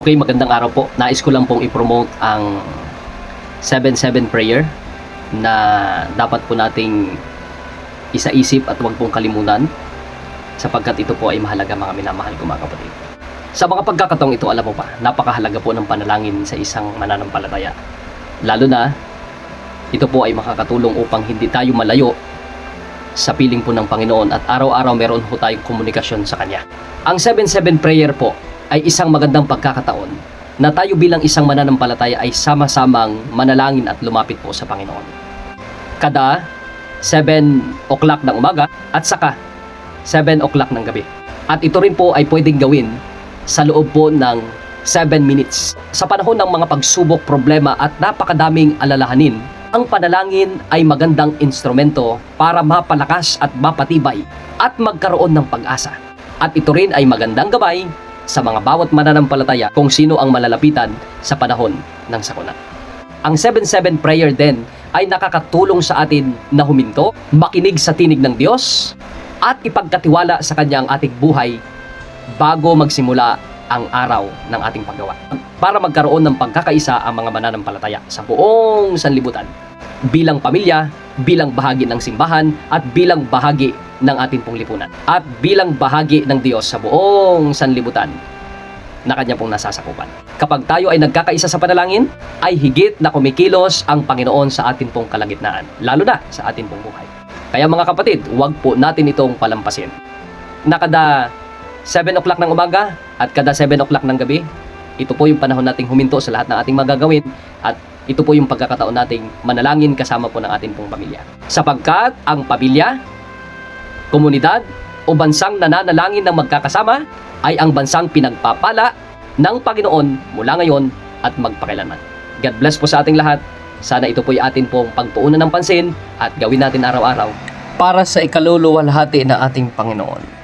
Okay, magandang araw po. Nais ko lang pong i-promote ang 7-7 prayer na dapat po nating isaisip at huwag pong kalimutan sapagkat ito po ay mahalaga, mga minamahal ko mga kapatid. Sa mga pagkakataong ito, alam mo ba, napakahalaga po ng panalangin sa isang mananampalataya. Lalo na, ito po ay makakatulong upang hindi tayo malayo sa piling po ng Panginoon at araw-araw meron po tayong komunikasyon sa Kanya. Ang 7-7 prayer po ay isang magandang pagkakataon na tayo bilang isang mananampalataya ay sama-samang manalangin at lumapit po sa Panginoon. Kada 7 o'clock ng umaga at saka 7 o'clock ng gabi. At ito rin po ay pwedeng gawin sa loob po ng 7 minutes. Sa panahon ng mga pagsubok, problema at napakadaming alalahanin, ang panalangin ay magandang instrumento para mapalakas at mapatibay at magkaroon ng pag-asa. At ito rin ay magandang gabay sa mga bawat mananampalataya kung sino ang malalapitan sa panahon ng sakuna. Ang 7-7 prayer din ay nakakatulong sa atin na huminto, makinig sa tinig ng Diyos, at ipagkatiwala sa Kanya ang ating buhay bago magsimula ang araw ng ating paggawa. Para magkaroon ng pagkakaisa ang mga mananampalataya sa buong sanlibutan. Bilang pamilya, bilang bahagi ng simbahan, at bilang bahagi ng ating pong lipunan. At bilang bahagi ng Diyos sa buong sanlibutan na Kanya pong nasasakupan. Kapag tayo ay nagkakaisa sa panalangin, ay higit na kumikilos ang Panginoon sa ating pong kalagitnaan, lalo na sa ating pong buhay. Kaya mga kapatid, huwag po natin itong palampasin. Na kada 7 o'clock ng umaga at kada 7 o'clock ng gabi, ito po yung panahon nating huminto sa lahat ng ating magagawin at ito po yung pagkakataon nating manalangin kasama po ng ating pong pamilya. Sapagkat ang pamilya, komunidad o bansang nananalangin ng magkakasama ay ang bansang pinagpapala ng Panginoon mula ngayon at magpakailanman. God bless po sa ating lahat. Sana ito po ay atin pong pagtuunan ng pansin at gawin natin araw-araw para sa ikaluluwalhati na ating Panginoon.